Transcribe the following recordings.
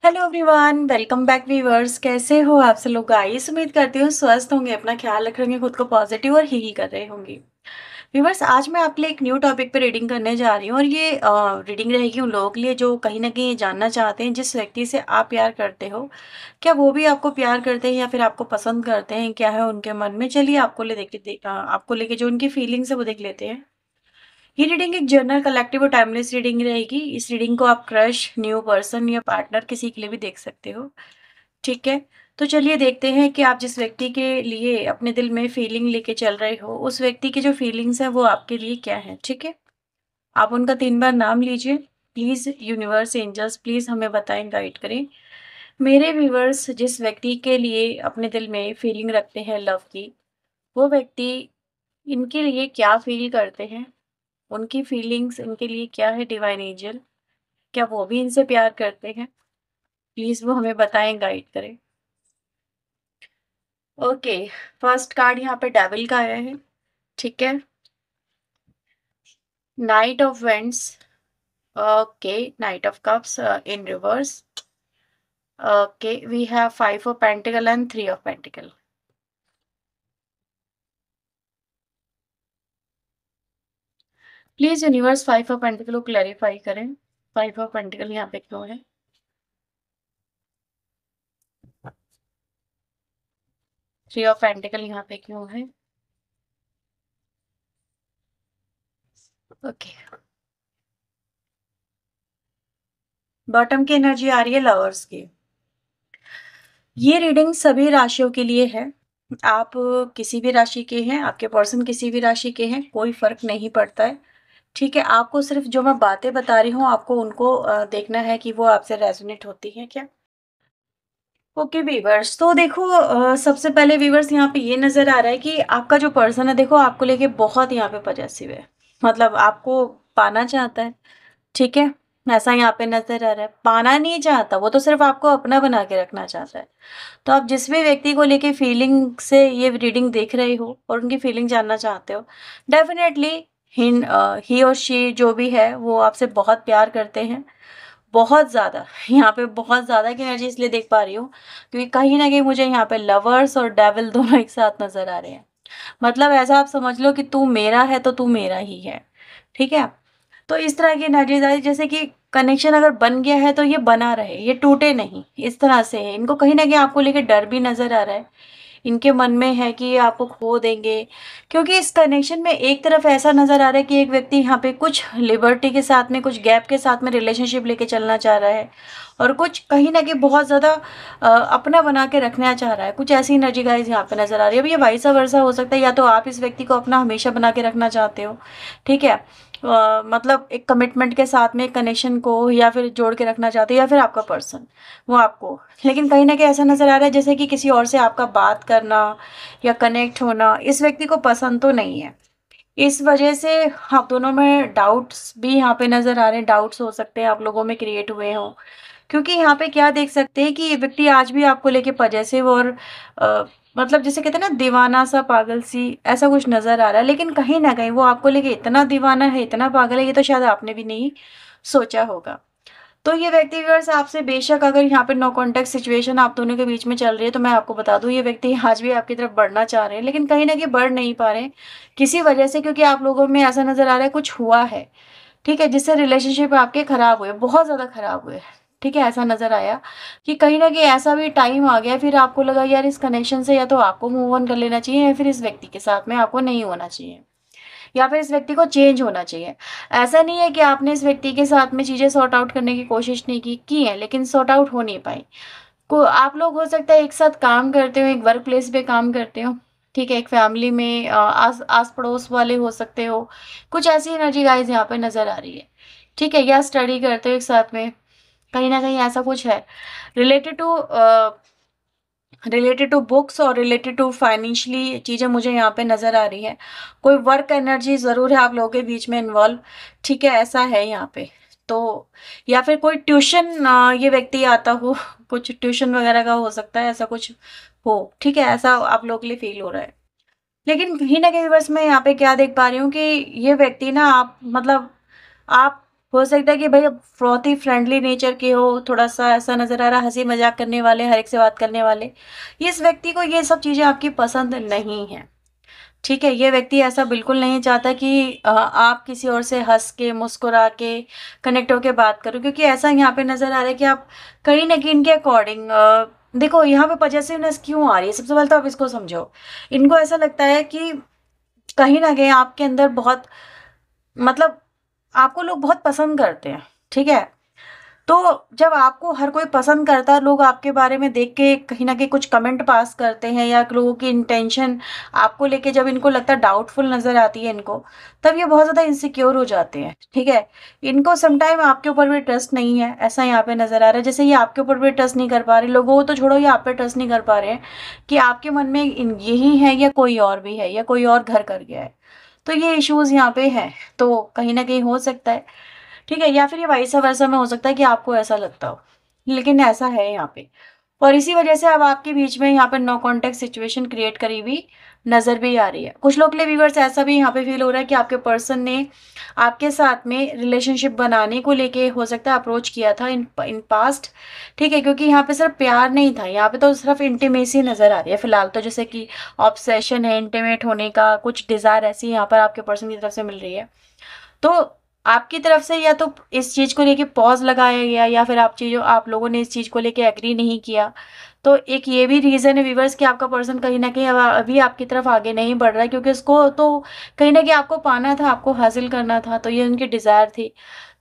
Hello everyone, welcome back viewers. कैसे हो आप सब लोग गाइस? उम्मीद करती हूँ स्वस्थ होंगे, अपना ख्याल रख रहे होंगे, खुद को पॉजिटिव और ही कर रहे होंगे। व्यूअर्स, आज मैं आपके लिए एक न्यू टॉपिक पे रीडिंग करने जा रही हूँ और ये रीडिंग रहेगी उन लोगों के लिए जो कहीं ना कहीं ये जानना चाहते हैं जिस व्यक्ति से आप प्यार करते हो, क्या वो भी आपको प्यार करते हैं या फिर आपको पसंद करते हैं, क्या है उनके मन में। चलिए आपको लेके जो उनकी फीलिंग्स है वो देख लेते हैं। ये रीडिंग एक जर्नल कलेक्टिव और टाइमलेस रीडिंग रहेगी। इस रीडिंग को आप क्रश, न्यू पर्सन या पार्टनर किसी के लिए भी देख सकते हो। ठीक है, तो चलिए देखते हैं कि आप जिस व्यक्ति के लिए अपने दिल में फीलिंग लेके चल रहे हो, उस व्यक्ति की जो फीलिंग्स है वो आपके लिए क्या है। ठीक है, आप उनका 3 बार नाम लीजिए। प्लीज यूनिवर्स, एंजल्स, प्लीज हमें बताएं, गाइड करें। मेरे व्यूवर्स, जिस व्यक्ति के लिए अपने दिल में फीलिंग रखते हैं लव की, वो व्यक्ति इनके लिए क्या फील करते हैं, उनकी फीलिंग्स इनके लिए क्या है। डिवाइन एंजल, क्या वो भी इनसे प्यार करते हैं? प्लीज वो हमें बताएं, गाइड करें। ओके, फर्स्ट कार्ड यहाँ पे डेविल का आया है। ठीक है, knight of wands. Okay, knight of cups in reverse. Okay, we have 5 of pentacle and 3 of pentacle. Please universe 5 of pentacle को क्लैरिफाई करें। 5 ऑफ पेंटिकल यहाँ पे क्यों है? 3 ऑफ पेंटिकल यहाँ पे क्यों है? ओके, बॉटम की एनर्जी आ रही है लवर्स की। ये रीडिंग सभी राशियों के लिए है। आप किसी भी राशि के हैं, आपके पर्सन किसी भी राशि के हैं, कोई फर्क नहीं पड़ता है। ठीक है, आपको सिर्फ जो मैं बातें बता रही हूँ, आपको उनको देखना है कि वो आपसे रेजोनेट होती है क्या। ओके वीवर्स, तो देखो सबसे पहले वीवर्स यहाँ पे ये नजर आ रहा है कि आपका जो पर्सन है, देखो आपको लेके बहुत यहाँ पे पजेसिव है। मतलब आपको पाना चाहता है। ठीक है, ऐसा यहाँ पे नजर आ रहा है। पाना नहीं चाहता, वो तो सिर्फ आपको अपना बना के रखना चाहता है। तो आप जिस भी व्यक्ति को लेके फीलिंग से ये रीडिंग देख रहे हो और उनकी फीलिंग जानना चाहते हो, डेफिनेटली ही और शी जो भी है वो आपसे बहुत प्यार करते हैं। बहुत ज़्यादा, यहाँ पे बहुत ज़्यादा की एनर्जी इसलिए देख पा रही हूँ क्योंकि कहीं ना कहीं मुझे यहाँ पे लवर्स और डेविल दोनों एक साथ नजर आ रहे हैं। मतलब ऐसा आप समझ लो कि तू मेरा है तो तू मेरा ही है। ठीक है, तो इस तरह की एनर्जीज आ रही जैसे कि कनेक्शन अगर बन गया है तो ये बना रहे, ये टूटे नहीं, इस तरह से है। इनको कहीं ना कहीं आपको लेके डर भी नजर आ रहा है। इनके मन में है कि ये आपको खो देंगे, क्योंकि इस कनेक्शन में एक तरफ ऐसा नजर आ रहा है कि एक व्यक्ति यहाँ पे कुछ लिबर्टी के साथ में, कुछ गैप के साथ में रिलेशनशिप लेके चलना चाह रहा है और कुछ कहीं ना कहीं बहुत ज़्यादा अपना बना के रखना चाह रहा है। कुछ ऐसी एनर्जी गाइस यहाँ पे नजर आ रही है। अब ये वाइसा वर्सा हो सकता है, या तो आप इस व्यक्ति को अपना हमेशा बना के रखना चाहते हो। ठीक है, मतलब एक कमिटमेंट के साथ में कनेक्शन को या फिर जोड़ के रखना चाहते हो, या फिर आपका पर्सन वो आपको। लेकिन कहीं ना कहीं ऐसा नजर आ रहा है जैसे कि किसी और से आपका बात करना या कनेक्ट होना इस व्यक्ति को पसंद तो नहीं है। इस वजह से आप दोनों में डाउट्स भी यहाँ पे नजर आ रहे हैं। डाउट्स हो सकते हैं आप लोगों में क्रिएट हुए हों, क्योंकि यहाँ पे क्या देख सकते हैं कि ये व्यक्ति आज भी आपको लेके पजेसिव और मतलब जैसे कहते हैं ना, दीवाना सा, पागल सी, ऐसा कुछ नजर आ रहा है। लेकिन कहीं ना कहीं वो आपको लेके इतना दीवाना है, इतना पागल है, ये तो शायद आपने भी नहीं सोचा होगा। तो ये व्यक्ति व्यूअर्स आपसे बेशक, अगर यहाँ पे नो कॉन्टेक्ट सिचुएशन आप दोनों के बीच में चल रही है, तो मैं आपको बता दूं ये व्यक्ति आज भी आपकी तरफ बढ़ना चाह रहे हैं, लेकिन कहीं ना कहीं बढ़ नहीं पा रहे हैं किसी वजह से, क्योंकि आप लोगों में ऐसा नजर आ रहा है कुछ हुआ है। ठीक है, जिससे रिलेशनशिप आपके खराब हुए, बहुत ज्यादा खराब हुए। ठीक है, ऐसा नजर आया कि कहीं ना कहीं ऐसा भी टाइम आ गया, फिर आपको लगा यार इस कनेक्शन से या तो आपको मूव ऑन कर लेना चाहिए या फिर इस व्यक्ति के साथ में आपको नहीं होना चाहिए, या फिर इस व्यक्ति को चेंज होना चाहिए। ऐसा नहीं है कि आपने इस व्यक्ति के साथ में चीजें सॉर्ट आउट करने की कोशिश नहीं की है, लेकिन सॉर्ट आउट हो नहीं पाई। को आप लोग हो सकता है एक साथ काम करते हो, एक वर्क प्लेस पे काम करते हो। ठीक है, एक फैमिली में आस आस पड़ोस वाले हो सकते हो। कुछ ऐसी एनर्जी गाइस यहाँ पे नजर आ रही है। ठीक है, या स्टडी करते हो एक साथ में, कहीं ना कहीं ऐसा कुछ है रिलेटेड टू बुक्स और रिलेटेड टू फाइनेंशियली चीज़ें मुझे यहाँ पे नज़र आ रही है। कोई वर्क एनर्जी ज़रूर है आप लोगों के बीच में इन्वॉल्व। ठीक है, ऐसा है यहाँ पे। तो या फिर कोई ट्यूशन ये व्यक्ति आता हो, कुछ ट्यूशन वगैरह का हो सकता है, ऐसा कुछ हो। ठीक है, ऐसा आप लोगों के लिए फील हो रहा है। लेकिन कहीं ना कहीं बस मैं यहाँ पे क्या देख पा रही हूँ कि ये व्यक्ति ना, आप मतलब आप हो सकता है कि भई आप बहुत ही फ्रेंडली नेचर के हो, थोड़ा-सा ऐसा नज़र आ रहा है हँसी-मज़ाक करने वाले, हर एक से बात करने वाले। इस व्यक्ति को ये सब चीज़ें आपकी पसंद नहीं हैं। ठीक है? ये व्यक्ति ऐसा बिल्कुल नहीं चाहता कि आप किसी और से हँस के, मुस्कुरा के, कनेक्ट होके बात करो, क्योंकि ऐसा यहाँ पे नज़र आ रहा है कि आप कहीं न कहीं इनके अकॉर्डिंग देखो यहाँ पे पॉसेसिवनेस क्यों आ रही है? सबसे पहले तो आप इसको समझो। इनको ऐसा लगता है कि कहीं न कहीं आपके अंदर बहुत मतलब आपको लोग बहुत पसंद करते हैं, ठीक है? तो जब आपको हर कोई पसंद करता है, लोग आपके बारे में देख के कहीं न कहीं कुछ कमेंट पास करते हैं या लोगों की इंटेंशन आपको लेके जब इनको लगता है डाउटफुल नज़र आती है इनको, तब ये बहुत ज़्यादा इनसिक्योर हो जाते हैं, ठीक है? इनको समटाइम आपके ऊपर भी ट्रस्ट नहीं है, ऐसा यहाँ पे नज़र आ रहा है। जैसे ये आपके ऊपर भी ट्रस्ट नहीं कर पा रहे, लोगों को तो छोड़ो, ये आप पे ट्रस्ट नहीं कर पा रहे हैं कि आपके मन में यही है या कोई और भी है या कोई और घर कर गया है। तो ये इश्यूज़ यहाँ पे हैं, तो कहीं न कहीं हो सकता है। ठीक है? या फिर ये वाइस वर्सा में हो सकता है कि आपको ऐसा लगता हो, लेकिन ऐसा है यहाँ पे। और इसी वजह से अब आपके बीच में यहाँ पे नो कॉन्टैक्ट सिचुएशन क्रिएट करी हुई नज़र भी आ रही है। कुछ लोग के लिए व्यूअर्स ऐसा भी यहाँ पे फ़ील हो रहा है कि आपके पर्सन ने आपके साथ में रिलेशनशिप बनाने को लेके हो सकता है अप्रोच किया था इन पास्ट, ठीक है? क्योंकि यहाँ पे सिर्फ़ प्यार नहीं था, यहाँ पे तो सिर्फ़ इंटिमेसी नज़र आ रही है फ़िलहाल तो, जैसे कि ऑब्सेशन है इंटिमेट होने का, कुछ डिज़ायर ऐसी यहाँ पर आपके पर्सन की तरफ से मिल रही है। तो आपकी तरफ से या तो इस चीज़ को लेके पॉज़ लगाया गया या फिर आप लोगों ने इस चीज़ को लेके एग्री नहीं किया। तो एक ये भी रीज़न है व्यूअर्स कि आपका पर्सन कहीं न कहीं अब अभी आपकी तरफ आगे नहीं बढ़ रहा है, क्योंकि उसको तो कहीं न कहीं आपको पाना था, आपको हासिल करना था, तो ये उनकी डिज़ायर थी।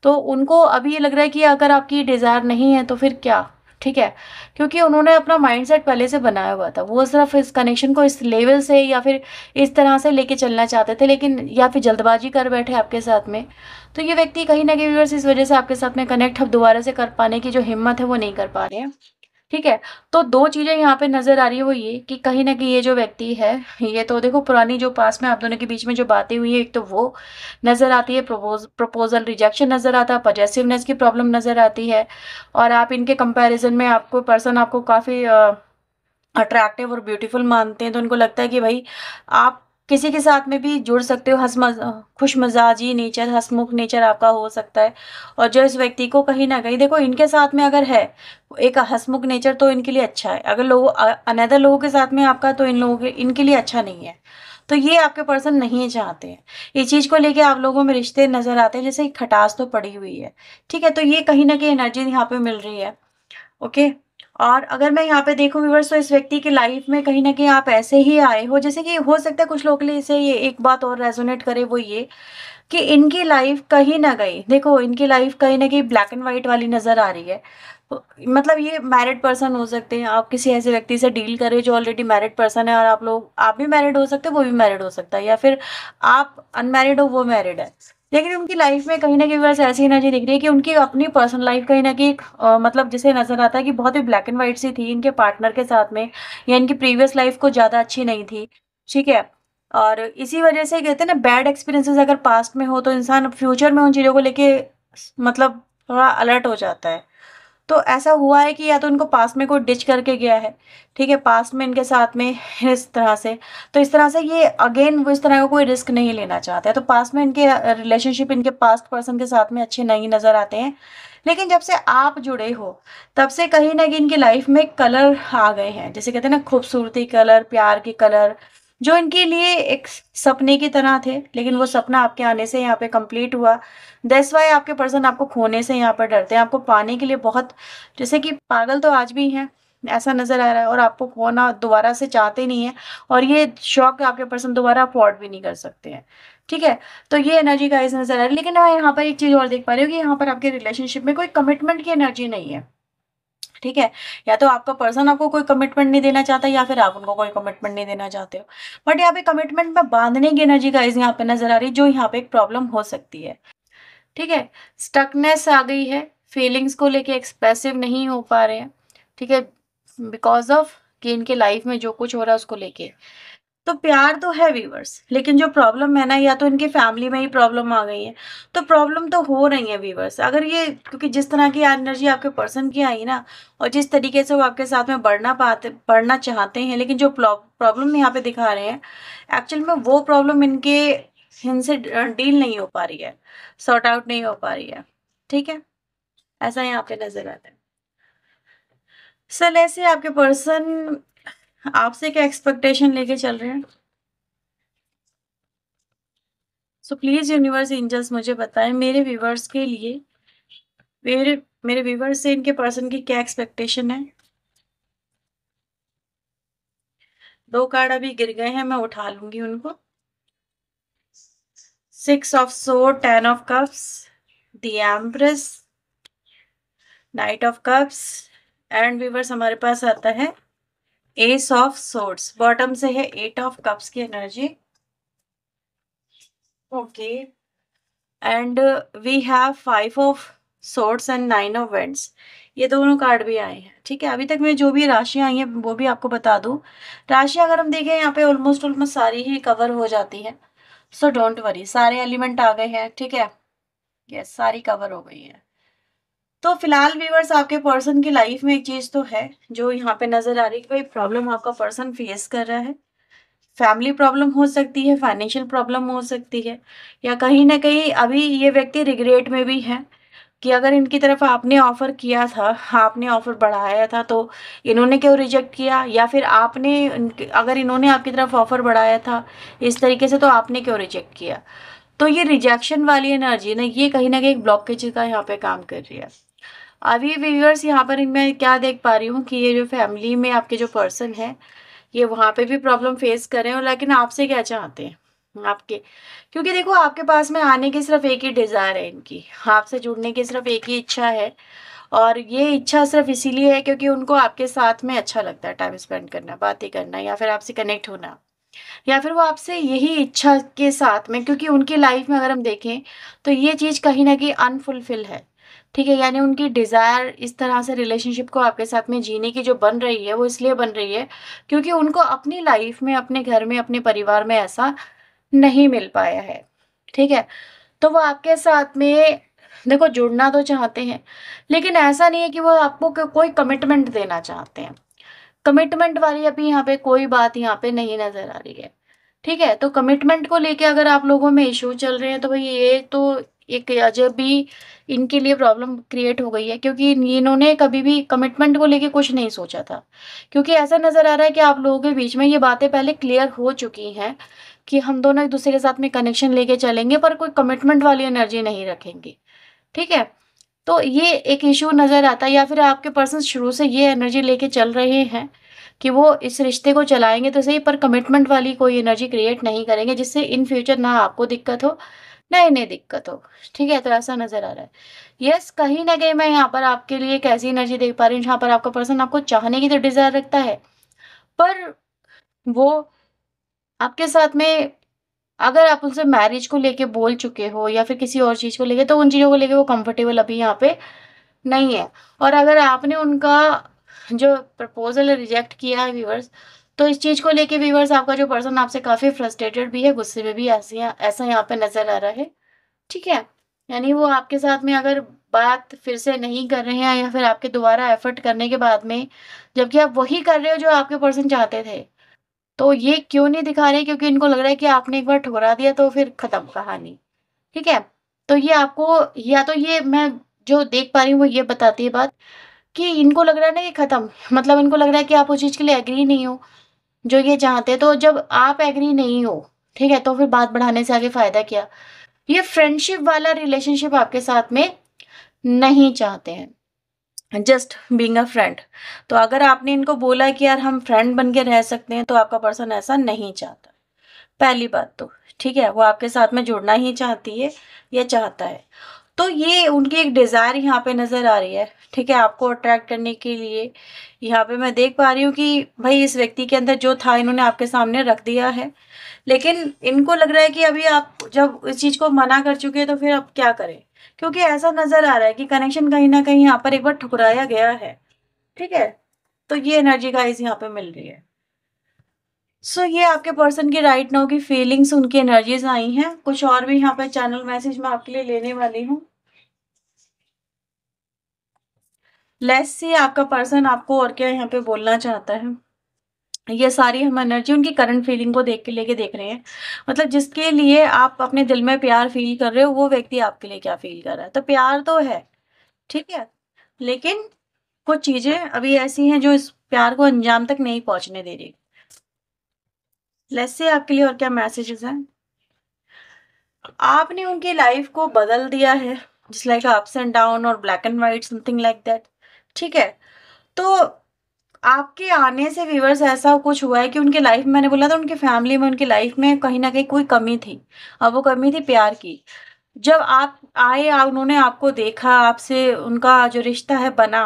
तो उनको अभी ये लग रहा है कि अगर आपकी डिज़ायर नहीं है तो फिर क्या? ठीक है? क्योंकि उन्होंने अपना माइंडसेट पहले से बनाया हुआ था। वो सिर्फ़ इस कनेक्शन को इस लेवल से या फिर इस तरह से लेके चलना चाहते थे, लेकिन या फिर जल्दबाज़ी कर बैठे आपके साथ में। तो ये व्यक्ति कहीं न कहीं व्यूअर्स इस वज़ह से आपके साथ में कनेक्ट अब दोबारा से कर पाने की जो हिम्मत है वो नहीं कर पा रहे हैं। ठीक है? तो 2 चीज़ें यहाँ पे नज़र आ रही है, वो ये कि कहीं न कहीं ये जो व्यक्ति है, ये तो देखो पुरानी जो पास्ट में आप दोनों के बीच में जो बातें हुई है, एक तो वो नज़र आती है, प्रपोज़ल रिजेक्शन नज़र आता है, पॉसेसिवनेस की प्रॉब्लम नज़र आती है और आप इनके कंपैरिज़न में आपको पर्सन आपको काफ़ी अट्रैक्टिव और ब्यूटीफुल मानते हैं, तो उनको लगता है कि भई आप किसी के साथ में भी जुड़ सकते हो, खुशमिज़ाजी नेचर, हँसमुख नेचर आपका हो सकता है। और जो इस व्यक्ति को कहीं न कहीं देखो इनके साथ में अगर है, एक हँसमुख नेचर तो इनके लिए अच्छा है, अगर अनदर लोगों के साथ में आपका तो इनके लिए अच्छा नहीं है। तो ये आपके पर्सन नहीं चाहते हैं। इस चीज़ को लेके आप लोगों में रिश्ते नज़र आते हैं जैसे खटास तो पड़ी हुई है, ठीक है? तो ये कहीं न कहीं एनर्जी यहाँ पे मिल रही है। ओके। और अगर मैं यहाँ पे देखूँ व्यूअर्स, तो इस व्यक्ति की लाइफ में कहीं न कहीं आप ऐसे ही आए हो, जैसे कि हो सकता है कुछ लोगों के लिए इसे ये एक बात और रेज़ोनेट करे, वो ये कि इनकी लाइफ कहीं न कहीं देखो इनकी लाइफ कहीं न कहीं ब्लैक एंड व्हाइट वाली नज़र आ रही है। तो मतलब ये मैरिड पर्सन हो सकते हैं, आप किसी ऐसे व्यक्ति से डील कर रहे हो जो ऑलरेडी मैरिड पर्सन है और आप भी मैरिड हो सकते हो, वो भी मैरिड हो सकता है या फिर आप अनमैरिड हो, वो मैरिड है। लेकिन उनकी लाइफ में कहीं न कहीं बस ऐसी एनर्जी दिख रही है कि उनकी अपनी पर्सनल लाइफ कहीं न कहीं मतलब जैसे नज़र आता है कि बहुत ही ब्लैक एंड व्हाइट सी थी इनके पार्टनर के साथ में, या इनकी प्रीवियस लाइफ कुछ ज़्यादा अच्छी नहीं थी, ठीक है? और इसी वजह से कहते हैं ना, बैड एक्सपीरियंसेस अगर पास्ट में हो तो इंसान फ्यूचर में उन चीज़ों को लेके मतलब थोड़ा अलर्ट हो जाता है। तो ऐसा हुआ है कि या तो इनको पास्ट में कोई डिच करके गया है, ठीक है? पास्ट में इनके साथ में इस तरह से, तो इस तरह से ये अगेन वो इस तरह का कोई रिस्क नहीं लेना चाहते हैं। तो पास्ट में इनके रिलेशनशिप इनके पास्ट पर्सन के साथ में अच्छे नहीं नज़र आते हैं। लेकिन जब से आप जुड़े हो, तब से कहीं न कहीं इनकी लाइफ में कलर आ गए हैं। जैसे कहते हैं ना, खूबसूरती कलर, प्यार के कलर, जो इनके लिए एक सपने की तरह थे, लेकिन वो सपना आपके आने से यहाँ पे कंप्लीट हुआ। दैट्स व्हाई आपके पर्सन आपको खोने से यहाँ पर डरते हैं, आपको पाने के लिए बहुत जैसे कि पागल तो आज भी हैं, ऐसा नज़र आ रहा है, और आपको खोना दोबारा से चाहते नहीं हैं, और ये शौक आपके पर्सन दोबारा अफोर्ड भी नहीं कर सकते हैं, ठीक है? तो ये एनर्जी गाइस नज़र आ रही है। लेकिन मैं यहाँ पर एक चीज़ और देख पा रही हूँ कि यहाँ पर आपके रिलेशनशिप में कोई कमिटमेंट की एनर्जी नहीं है, ठीक है? या तो आपका पर्सन आपको कोई कमिटमेंट नहीं देना चाहता या फिर आप उनको कोई कमिटमेंट नहीं देना चाहते हो। बट यहाँ पे कमिटमेंट में बाँधने की एनर्जी गाइस यहाँ पे नज़र आ रही है, जो यहाँ पे एक प्रॉब्लम हो सकती है, ठीक है? स्टकनेस आ गई है, फीलिंग्स को लेके एक्सप्रेसिव नहीं हो पा रहे हैं, ठीक है? बिकॉज़ ऑफ कि इनके लाइफ में जो कुछ हो रहा है उसको लेके। तो प्यार तो है व्यूअर्स, लेकिन जो प्रॉब्लम है ना, या तो इनकी फैमिली में ही प्रॉब्लम आ गई है, तो प्रॉब्लम तो हो रही है व्यूअर्स। अगर ये क्योंकि जिस तरह की एनर्जी आपके पर्सन की आई ना, और जिस तरीके से वो आपके साथ में बढ़ना चाहते हैं, लेकिन जो प्रॉब्लम यहाँ पे दिखा रहे हैं, एक्चुअल में वो प्रॉब्लम इनसे डील नहीं हो पा रही है, सॉर्ट आउट नहीं हो पा रही है। ठीक है, ऐसा यहाँ पे नजर आता है। सर ऐसे आपके पर्सन आपसे क्या एक्सपेक्टेशन लेके चल रहे हैं? सो प्लीज यूनिवर्स एंजल्स मुझे बताएं मेरे व्यूवर्स के लिए, मेरे मेरे व्यूवर्स से इनके पर्सन की क्या एक्सपेक्टेशन है। 2 कार्ड अभी गिर गए हैं, मैं उठा लूंगी उनको। 6 of sword, 10 of cups, the empress, night of cups, and viewers हमारे पास आता है एस ऑफ सोर्ड्स। बॉटम से है 8 ऑफ कप्स की energy. Okay, and we have 5 of swords and 9 of wands. ये दोनों कार्ड भी आए हैं। ठीक है, अभी तक में जो भी राशियां आई हैं वो भी आपको बता दूं। राशियां अगर हम देखें यहाँ पे ऑलमोस्ट ऑलमोस्ट सारी ही कवर हो जाती हैं। सो डोंट वरी, सारे एलिमेंट आ गए हैं। ठीक है, यस, सारी कवर हो गई है। तो फिलहाल व्यूअर्स आपके पर्सन की लाइफ में एक चीज तो है जो यहाँ पे नजर आ रही है कि भाई प्रॉब्लम आपका पर्सन फेस कर रहा है। फैमिली प्रॉब्लम हो सकती है, फाइनेंशियल प्रॉब्लम हो सकती है, या कहीं ना कहीं अभी ये व्यक्ति रिग्रेट में भी है कि अगर इनकी तरफ आपने ऑफर किया था, आपने ऑफर बढ़ाया था, तो इन्होंने क्यों रिजेक्ट किया, या फिर आपने अगर इन्होंने आपकी तरफ ऑफर बढ़ाया था इस तरीके से तो आपने क्यों रिजेक्ट किया। तो ये रिजेक्शन वाली एनर्जी ना, ये कहीं ना कहीं एक ब्लॉकेज का यहाँ पे काम कर रही है। अभी व्यूअर्स यहाँ पर मैं क्या देख पा रही हूँ कि ये जो फैमिली में आपके जो पर्सन है ये वहां पे भी प्रॉब्लम फेस कर रहे हैं, लेकिन आपसे क्या चाहते हैं आपके, क्योंकि देखो आपके पास में आने की सिर्फ एक ही डिजायर है इनकी, आपसे जुड़ने की सिर्फ एक ही इच्छा है। और ये इच्छा सिर्फ इसीलिए है क्योंकि उनको आपके साथ में अच्छा लगता है टाइम स्पेंड करना, बातें करना, या फिर आपसे कनेक्ट होना, या फिर वो आपसे यही इच्छा के साथ में, क्योंकि उनकी लाइफ में अगर हम देखें तो ये चीज कहीं ना कहीं अनफुलफिल है। ठीक है, यानी उनकी डिजायर इस तरह से रिलेशनशिप को आपके साथ में जीने की जो बन रही है वो इसलिए बन रही है क्योंकि उनको अपनी लाइफ में, अपने घर में, अपने परिवार में ऐसा नहीं मिल पाया है। ठीक है, तो वो आपके साथ में देखो जुड़ना तो चाहते हैं, लेकिन ऐसा नहीं है कि वो आपको कोई कमिटमेंट देना चाहते हैं। कमिटमेंट वाली अभी यहाँ पे कोई बात यहाँ पे नहीं नजर आ रही है। ठीक है, तो कमिटमेंट को लेके अगर आप लोगों में इश्यू चल रहे हैं तो भाई ये तो एक अजब भी इनके लिए प्रॉब्लम क्रिएट हो गई है, क्योंकि इन्होंने कभी भी कमिटमेंट को लेके कुछ नहीं सोचा था। क्योंकि ऐसा नजर आ रहा है कि आप लोगों के बीच में ये बातें पहले क्लियर हो चुकी हैं कि हम दोनों एक दूसरे के साथ में कनेक्शन लेके चलेंगे, पर कोई कमिटमेंट वाली एनर्जी नहीं रखेंगे। ठीक है, तो ये एक इश्यू नजर आता है, या फिर आपके पर्सन शुरू से ये एनर्जी लेके चल रहे हैं कि वो इस रिश्ते को चलाएंगे तो सही, पर कमिटमेंट वाली कोई एनर्जी क्रिएट नहीं करेंगे जिससे इन फ्यूचर ना आपको दिक्कत हो ना इन्हें दिक्कत हो। ठीक है, तो ऐसा नजर आ रहा है। यस, कहीं ना कहीं मैं यहाँ पर आपके लिए एक ऐसी एनर्जी देख पा रही हूँ जहाँ पर आपका पर्सन आपको चाहने की तो डिजायर रखता है, पर वो आपके साथ में, अगर आप उनसे मैरिज को लेके बोल चुके हो या फिर किसी और चीज को लेके, तो उन चीजों को लेके वो कंफर्टेबल अभी यहाँ पे नहीं है। और अगर आपने उनका जो प्रपोजल रिजेक्ट किया है व्यूअर्स, तो इस चीज को लेके व्यूअर्स आपका जो पर्सन आपसे काफी फ्रस्ट्रेटेड भी है, गुस्से में भी, ऐसे ऐसा यहाँ पे नजर आ रहा है। ठीक है, यानी वो आपके साथ में अगर बात फिर से नहीं कर रहे हैं, या फिर आपके दोबारा एफर्ट करने के बाद में, जबकि आप वही कर रहे हो जो आपके पर्सन चाहते थे, तो ये क्यों नहीं दिखा रहे, क्योंकि इनको लग रहा है कि आपने एक बार ठुकरा दिया तो फिर खत्म कहानी। ठीक है, तो ये आपको, या तो ये मैं जो देख पा रही हूँ वो ये बताती है बात कि इनको लग रहा है ना कि खत्म, मतलब इनको लग रहा है कि आप उस चीज के लिए एग्री नहीं हो जो ये चाहते हैं। तो जब आप एग्री नहीं हो, ठीक है, तो फिर बात बढ़ाने से आगे फायदा क्या। ये फ्रेंडशिप वाला रिलेशनशिप आपके साथ में नहीं चाहते हैं, जस्ट बीइंग अ फ्रेंड। तो अगर आपने इनको बोला कि यार हम फ्रेंड बन के रह सकते हैं, तो आपका पर्सन ऐसा नहीं चाहता, पहली बात तो। ठीक है, वो आपके साथ में जुड़ना ही चाहती है या चाहता है। तो ये उनकी एक डिजायर यहाँ पे नजर आ रही है। ठीक है, आपको अट्रैक्ट करने के लिए यहाँ पे मैं देख पा रही हूँ कि भाई इस व्यक्ति के अंदर जो था इन्होंने आपके सामने रख दिया है, लेकिन इनको लग रहा है कि अभी आप जब इस चीज को मना कर चुके हैं तो फिर अब क्या करें, क्योंकि ऐसा नजर आ रहा है कि कनेक्शन कहीं ना कहीं यहाँ पर एक बार ठुकराया गया है। ठीक है, तो ये एनर्जी गाइस यहाँ पे मिल रही है। सो ये आपके पर्सन की राइट नाउ की फीलिंग्स, उनकी एनर्जीज आई हैं। कुछ और भी यहाँ पे चैनल मैसेज मैं आपके लिए लेने वाली हूँ। लेट्स सी आपका पर्सन आपको और क्या यहाँ पे बोलना चाहता है। ये सारी हम एनर्जी उनकी करंट फीलिंग को लेके देख रहे हैं। मतलब जिसके लिए आप अपने दिल में प्यार फ़ील कर रहे हो, वो व्यक्ति आपके लिए क्या फ़ील कर रहा है। तो प्यार तो है, ठीक है? लेकिन कुछ चीज़ें अभी ऐसी हैं जो इस प्यार को अंजाम तक नहीं पहुँचने दे रही। लेट्स से आपके लिए और क्या मैसेजेस हैं? आपने उनकी लाइफ़ को बदल दिया है, just like ups and down और black and white something like that, ठीक है? तो आपके आने से व्यूअर्स ऐसा कुछ हुआ है कि उनकी लाइफ में, मैंने बोला था उनकी फैमिली में, उनकी लाइफ में कहीं न कहीं कोई कमी थी और वो कमी थी प्यार की। जब आप आए उन्होंने आपको देखा, आपसे उनका जो रिश्ता है बना,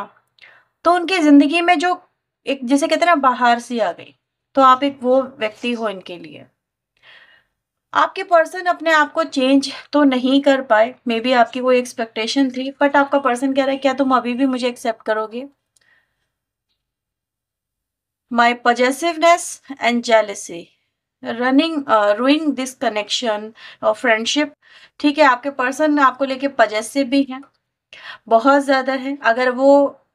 तो उनकी ज़िंदगी में जो एक जिसे कहते हैं ना बहार सी आ गई, तो आप एक वो व्यक्ति हो इनके लिए। आपके पर्सन अपने आप को चेंज तो नहीं कर पाए, मेबी आपकी कोई एक्सपेक्टेशन थी, बट आपका पर्सन कह रहा है क्या तुम अभी भी मुझे एक्सेप्ट करोगे? My possessiveness and jealousy ruining this connection और फ्रेंडशिप, ठीक है? आपके पर्सन आपको लेके पजेसिव भी हैं, बहुत ज़्यादा है। अगर वो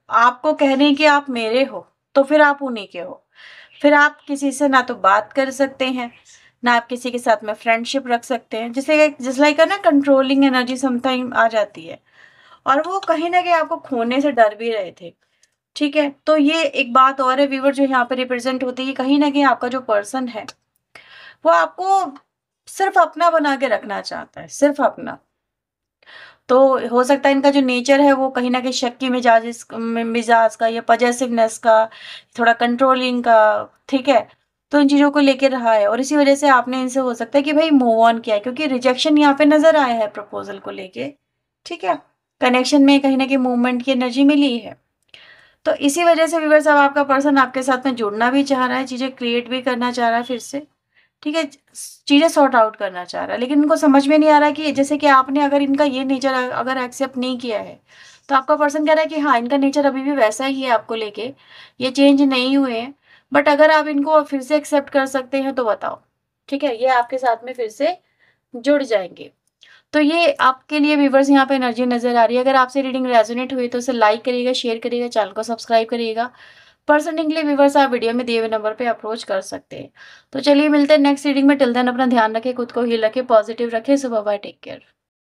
आपको कह रहे हैं कि आप मेरे हो, तो फिर आप उन्हीं के हो। फिर आप किसी से ना तो बात कर सकते हैं, ना आप किसी के साथ में फ्रेंडशिप रख सकते हैं। जिससे जिस लाइक ना कंट्रोलिंग एनर्जी समटाइम आ जाती है और वो कहीं न कहीं आपको खोने से डर भी रहे थे। ठीक है? तो ये एक बात और है व्यूअर जो यहाँ पे रिप्रेज़ेंट होती है कि कहीं न कहीं आपका जो पर्सन है, वो आपको सिर्फ़ अपना बना के रखना चाहता है, सिर्फ़ अपना। तो हो सकता है इनका जो नेचर है वो कहीं न कहीं शक्की मिज़ाज का या पजेसिवनेस का, थोड़ा कंट्रोलिंग का, ठीक है? तो इन चीज़ों को लेके रहा है और इसी वज़ह से आपने इनसे हो सकता है कि भई मूव ऑन किया है क्योंकि रिजेक्शन यहाँ पे नज़र आया है प्रपोज़ल को लेके, ठीक है? कनेक्शन में कहीं न कहीं मूवमेंट की एनर्जी मिली है। तो इसी वजह से व्यूअर्स अब आपका पर्सन आपके साथ में जुड़ना भी चाह रहा है, चीज़ें क्रिएट भी करना चाह रहा है फिर से, ठीक है? चीज़ें सॉर्ट आउट करना चाह रहा है, लेकिन उनको समझ में नहीं आ रहा है कि जैसे कि आपने अगर इनका ये नेचर अगर एक्सेप्ट नहीं किया है, तो आपका पर्सन कह रहा है कि हाँ, इनका नेचर अभी भी वैसा ही है आपको लेके, ये चेंज नहीं हुए हैं, बट अगर आप इनको फिर से एक्सेप्ट कर सकते हैं तो बताओ, ठीक है? ये आपके साथ में फिर से जुड़ जाएँगे। तो ये आपके लिए व्यूअर्स यहाँ पे एनर्जी नज़र आ रही है। अगर आपसे रीडिंग रेज़ोनेट हुई तो उसे लाइक करिएगा, शेयर करिएगा, चैनल को सब्सक्राइब करिएगा। पर्सनली के लिए व्यूअर्स आप वीडियो में दिए हुए नंबर पे अप्रोच कर सकते हैं। तो चलिए मिलते हैं नेक्स्ट रीडिंग में, टिल देन अपना ध्यान रखें, खुद को हील रखें, पॉजिटिव रखें। सो बाय बाय, टेक केयर।